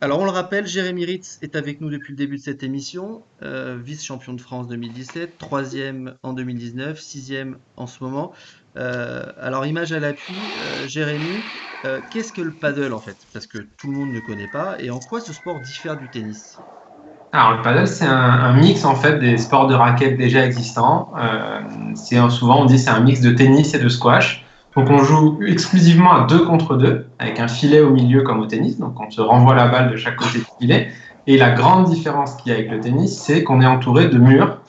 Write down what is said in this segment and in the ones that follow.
Alors on le rappelle, Jérémy Ritz est avec nous depuis le début de cette émission, vice-champion de France 2017, troisième en 2019, sixième en ce moment. Alors image à l'appui, Jérémy, qu'est-ce que le paddle en fait? Parce que tout le monde ne connaît pas, et en quoi ce sport diffère du tennis? Alors, le paddle, c'est un mix en fait des sports de raquettes déjà existants. Souvent on dit c'est un mix de tennis et de squash. Donc on joue exclusivement à 2 contre 2 avec un filet au milieu comme au tennis. Donc on se renvoie la balle de chaque côté du filet. Et la grande différence qu'il y a avec le tennis, c'est qu'on est entouré de murs,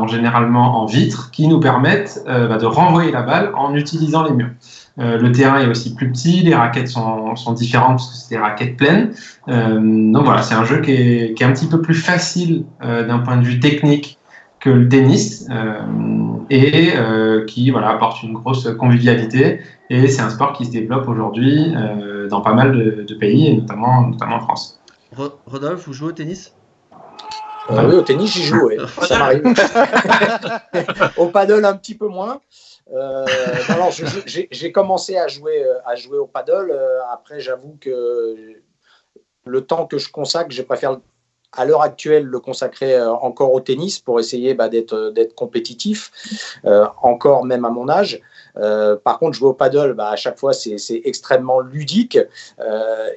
généralement en vitre, qui nous permettent de renvoyer la balle en utilisant les murs. Le terrain est aussi plus petit, les raquettes sont différentes parce que c'est des raquettes pleines. Donc voilà, c'est un jeu qui est un petit peu plus facile d'un point de vue technique que le tennis qui apporte une grosse convivialité. Et c'est un sport qui se développe aujourd'hui dans pas mal de pays, et notamment en France. Rodolphe, vous jouez au tennis? Oui, au tennis, j'y joue, ouais. Ça m'arrive. Au paddle, un petit peu moins. J'ai commencé à jouer au paddle. Après, j'avoue que le temps que je consacre, je préfère à l'heure actuelle le consacrer encore au tennis pour essayer d'être compétitif, encore même à mon âge. Par contre, jouer au paddle, à chaque fois, c'est extrêmement ludique.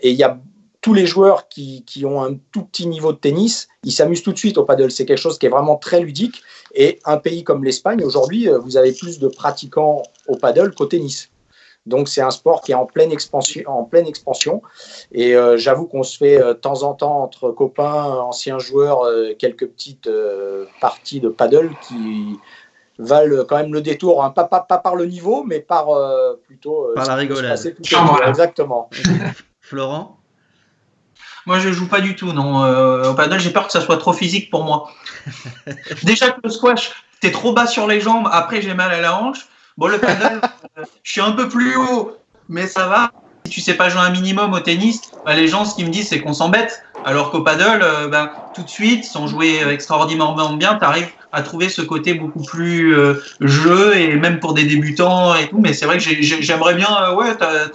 Et il y a tous les joueurs qui ont un tout petit niveau de tennis, ils s'amusent tout de suite au paddle. C'est quelque chose qui est vraiment très ludique. Et un pays comme l'Espagne, aujourd'hui, vous avez plus de pratiquants au paddle qu'au tennis. Donc, c'est un sport qui est en pleine expansion. Et j'avoue qu'on se fait de temps en temps, entre copains, anciens joueurs, quelques petites parties de paddle qui valent quand même le détour, hein. Pas par le niveau, mais plutôt par la rigolade. Exactement. Florent? Moi, je joue pas du tout, non. Au paddle, j'ai peur que ça soit trop physique pour moi. Déjà que le squash, t'es trop bas sur les jambes, après j'ai mal à la hanche. Bon, le paddle, je suis un peu plus haut, mais ça va. Si tu sais pas jouer un minimum au tennis, les gens, ce qu'ils me disent, c'est qu'on s'embête. Alors qu'au paddle, tout de suite, sans jouer extraordinairement bien, tu arrives à trouver ce côté beaucoup plus jeu, et même pour des débutants et tout. Mais c'est vrai que j'aimerais bien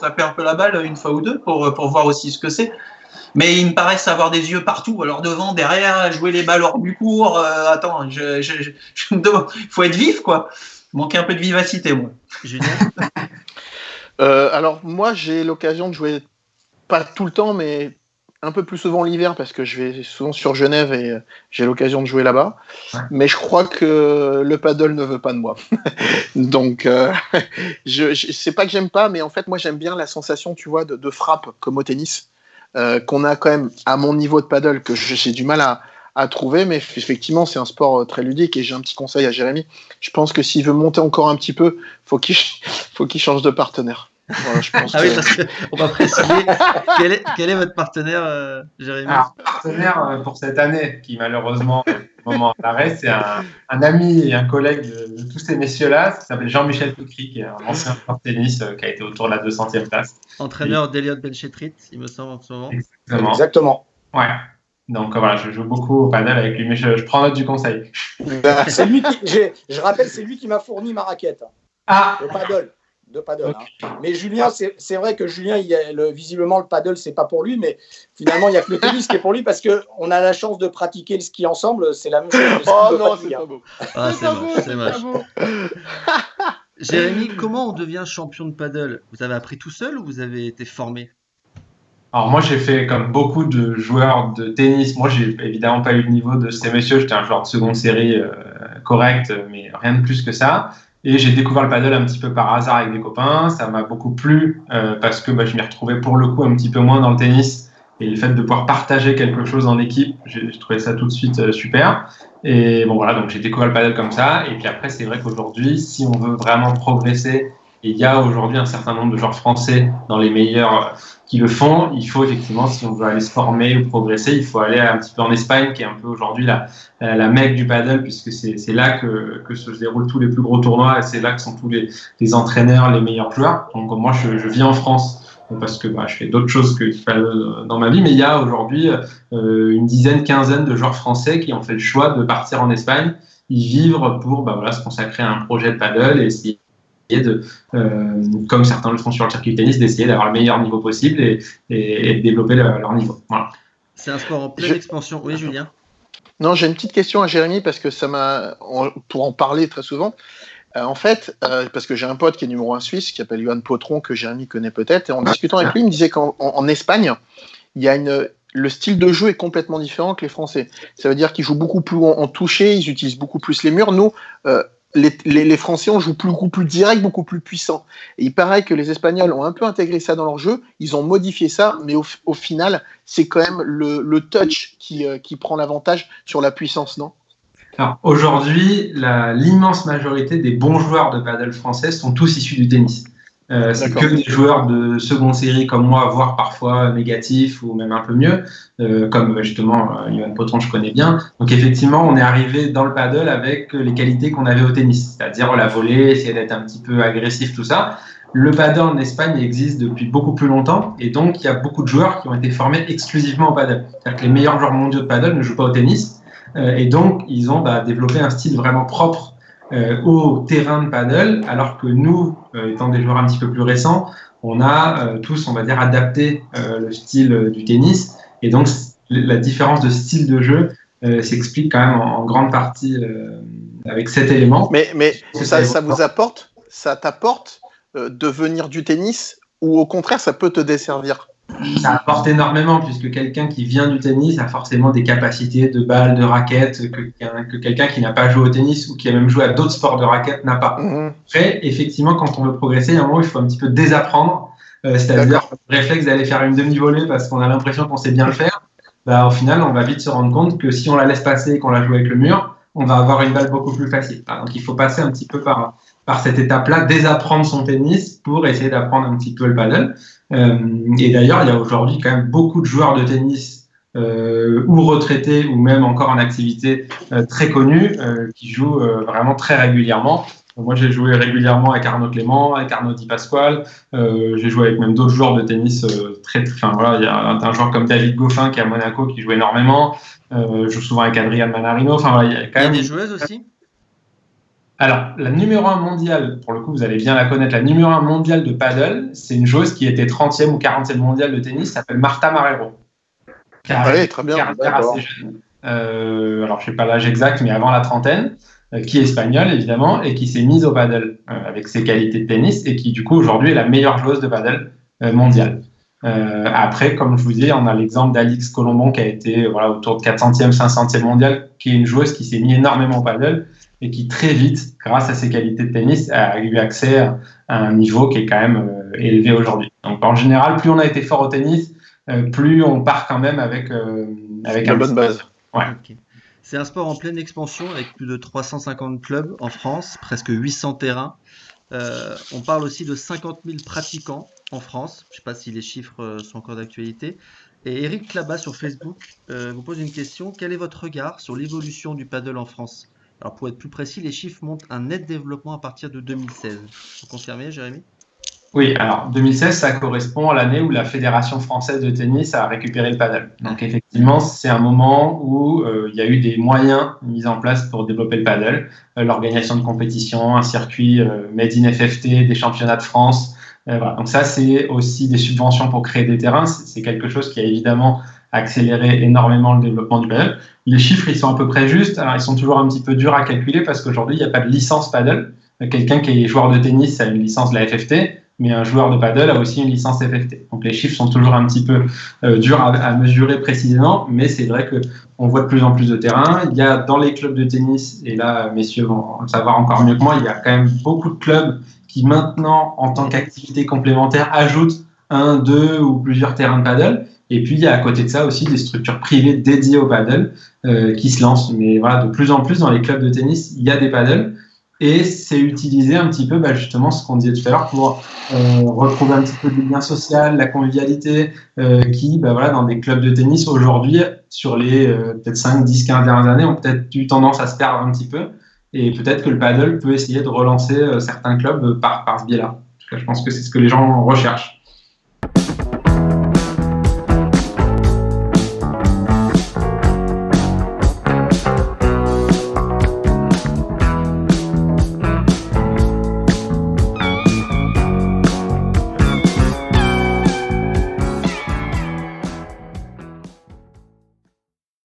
taper un peu la balle une fois ou deux pour voir aussi ce que c'est. Mais ils me paraissent avoir des yeux partout, alors devant, derrière, jouer les balles hors du cours. Attends, il faut être vif, quoi. Manquer un peu de vivacité, moi. Julien? Alors moi, j'ai l'occasion de jouer, pas tout le temps, mais un peu plus souvent l'hiver, parce que je vais souvent sur Genève et j'ai l'occasion de jouer là-bas. Ouais. Mais je crois que le paddle ne veut pas de moi. Donc, c'est pas que j'aime pas, mais en fait, moi, j'aime bien la sensation, tu vois, de frappe, comme au tennis. Qu'on a quand même à mon niveau de paddle, que j'ai du mal à trouver, mais effectivement c'est un sport très ludique. Et j'ai un petit conseil à Jérémy, je pense que s'il veut monter encore un petit peu, faut qu'il change de partenaire. Voilà, je pense parce qu'on va préciser quel est votre partenaire, Jérémy? Alors, partenaire pour cette année, qui malheureusement au moment d'arrêt, c'est un ami et un collègue de tous ces messieurs-là, qui s'appelle Jean-Michel Pécry, qui est un ancien joueur de tennis qui a été autour de la 200e place. Entraîneur d'Eliott Benchetrit, il me semble, en ce moment. Exactement. Ouais. Donc voilà, je joue beaucoup au paddle avec lui, mais je prends note du conseil. C'est lui je rappelle, c'est lui qui m'a fourni ma raquette. Le paddle. De paddle. Okay. Hein. Mais Julien, c'est vrai que Julien, visiblement, le paddle, c'est pas pour lui, mais finalement, il n'y a que le tennis qui est pour lui, parce qu'on a la chance de pratiquer le ski ensemble. C'est la même chose. Oh non, c'est pas beau. Ah, c'est moche. Jérémy, comment on devient champion de paddle? Vous avez appris tout seul ou vous avez été formé? Alors moi, j'ai fait comme beaucoup de joueurs de tennis. Moi, j'ai évidemment pas eu le niveau de ces messieurs. J'étais un joueur de seconde série correct, mais rien de plus que ça. Et j'ai découvert le paddle un petit peu par hasard avec des copains. Ça m'a beaucoup plu parce que je m'y retrouvais pour le coup un petit peu moins dans le tennis. Et le fait de pouvoir partager quelque chose en équipe, j'ai trouvé ça tout de suite super. Et bon voilà, donc j'ai découvert le paddle comme ça. Et puis après, c'est vrai qu'aujourd'hui, si on veut vraiment progresser, et il y a aujourd'hui un certain nombre de joueurs français dans les meilleurs qui le font, il faut effectivement, si on veut aller se former ou progresser, il faut aller un petit peu en Espagne, qui est un peu aujourd'hui la mecque du paddle, puisque c'est là que se déroulent tous les plus gros tournois, et c'est là que sont tous les entraîneurs, les meilleurs joueurs. Donc moi, je vis en France, parce que je fais d'autres choses que dans ma vie, mais il y a aujourd'hui une dizaine, quinzaine de joueurs français qui ont fait le choix de partir en Espagne, y vivre pour se consacrer à un projet de paddle et essayer de, comme certains le font sur le circuit de tennis, d'essayer d'avoir le meilleur niveau possible et de développer leur niveau. Voilà. C'est un sport en pleine expansion. Oui, Julien? Non, j'ai une petite question à Jérémy parce que pour en parler très souvent. En fait, parce que j'ai un pote qui est numéro 1 suisse qui s'appelle Johan Potron, que Jérémy connaît peut-être, et en discutant avec lui, il me disait qu'en Espagne, il y a le style de jeu est complètement différent que les Français. Ça veut dire qu'ils jouent beaucoup plus en toucher, ils utilisent beaucoup plus les murs. Nous, les Français, on joue beaucoup plus direct, beaucoup plus puissant. Et il paraît que les Espagnols ont un peu intégré ça dans leur jeu, ils ont modifié ça, mais au final, c'est quand même le touch qui prend l'avantage sur la puissance, non? Alors, aujourd'hui, l'immense majorité des bons joueurs de paddle français sont tous issus du tennis. C'est que des joueurs de seconde série comme moi, voire parfois négatifs ou même un peu mieux, comme justement Johan Potron, je connais bien. Donc effectivement, on est arrivé dans le paddle avec les qualités qu'on avait au tennis, c'est-à-dire la volée, essayer d'être un petit peu agressif, tout ça. Le paddle en Espagne existe depuis beaucoup plus longtemps et donc il y a beaucoup de joueurs qui ont été formés exclusivement au paddle. C'est-à-dire que les meilleurs joueurs mondiaux de paddle ne jouent pas au tennis et donc ils ont développé un style vraiment propre au terrain de paddle, alors que nous, étant des joueurs un petit peu plus récents, on a tous, on va dire, adapté le style du tennis. Et donc, la différence de style de jeu s'explique quand même en grande partie avec cet élément. Mais ça vous apporte, ça t'apporte de venir du tennis ou au contraire, ça peut te desservir? Ça apporte énormément puisque quelqu'un qui vient du tennis a forcément des capacités de balle, de raquette que quelqu'un qui n'a pas joué au tennis ou qui a même joué à d'autres sports de raquette n'a pas. Après, effectivement, quand on veut progresser, il y a un moment où il faut un petit peu désapprendre, c'est-à-dire le réflexe d'aller faire une demi-volée parce qu'on a l'impression qu'on sait bien le faire. Au final, on va vite se rendre compte que si on la laisse passer et qu'on la joue avec le mur, on va avoir une balle beaucoup plus facile. Donc, il faut passer un petit peu par cette étape-là, désapprendre son tennis pour essayer d'apprendre un petit peu le paddle. Et d'ailleurs, il y a aujourd'hui quand même beaucoup de joueurs de tennis ou retraités ou même encore en activité très connus qui jouent vraiment très régulièrement. Moi, j'ai joué régulièrement avec Arnaud Clément, avec Arnaud Di Pasquale. J'ai joué avec même d'autres joueurs de tennis il y a un joueur comme David Goffin qui est à Monaco qui joue énormément. Je joue souvent avec Adrian Manarino. Il y a quand même des joueuses aussi. Alors, la numéro 1 mondiale, pour le coup, vous allez bien la connaître, la numéro 1 mondiale de paddle, c'est une joueuse qui était 30e ou 40e mondiale de tennis, s'appelle Marta Marrero. Oui, très bien. Assez jeune. Alors, je ne sais pas l'âge exact, mais avant la trentaine, qui est espagnole, évidemment, et qui s'est mise au paddle avec ses qualités de tennis, et qui, du coup, aujourd'hui, est la meilleure joueuse de paddle mondiale. Après, comme je vous dis, on a l'exemple d'Alix Colombon, qui a été autour de 400e, 500e mondiale, qui est une joueuse qui s'est mise énormément au paddle, et qui très vite, grâce à ses qualités de tennis, a eu accès à un niveau qui est quand même élevé aujourd'hui. Donc en général, plus on a été fort au tennis, plus on part quand même avec une bonne base. Ouais. Okay. C'est un sport en pleine expansion avec plus de 350 clubs en France, presque 800 terrains. On parle aussi de 50 000 pratiquants en France. Je ne sais pas si les chiffres sont encore d'actualité. Et Eric Clabat sur Facebook vous pose une question. Quel est votre regard sur l'évolution du paddle en France ? Alors pour être plus précis, les chiffres montrent un net développement à partir de 2016. Vous confirmez, Jérémy ? Oui, alors 2016, ça correspond à l'année où la Fédération française de tennis a récupéré le paddle. Donc effectivement, c'est un moment où il y a eu des moyens mis en place pour développer le paddle, l'organisation de compétitions, un circuit Made in FFT, des championnats de France. Voilà. Donc ça, c'est aussi des subventions pour créer des terrains. C'est quelque chose qui a évidemment accéléré énormément le développement du paddle. Les chiffres, ils sont à peu près justes. Alors, ils sont toujours un petit peu durs à calculer parce qu'aujourd'hui, il n'y a pas de licence paddle. Quelqu'un qui est joueur de tennis a une licence de la FFT, mais un joueur de paddle a aussi une licence FFT. Donc, les chiffres sont toujours un petit peu durs à mesurer précisément, mais c'est vrai qu'on voit de plus en plus de terrains. Il y a dans les clubs de tennis, et là, messieurs vont le savoir encore mieux que moi, il y a quand même beaucoup de clubs qui maintenant, en tant qu'activité complémentaire, ajoutent 1, 2 ou plusieurs terrains de paddle. Et puis, il y a à côté de ça aussi des structures privées dédiées au paddle qui se lancent. Mais voilà, de plus en plus, dans les clubs de tennis, il y a des paddles. Et c'est utilisé un petit peu, justement, ce qu'on disait tout à l'heure, pour retrouver un petit peu du lien social, la convivialité, qui, dans des clubs de tennis, aujourd'hui, sur les peut-être 5, 10, 15 dernières années, ont peut-être eu tendance à se perdre un petit peu. Et peut-être que le paddle peut essayer de relancer certains clubs par ce biais-là. Je pense que c'est ce que les gens recherchent.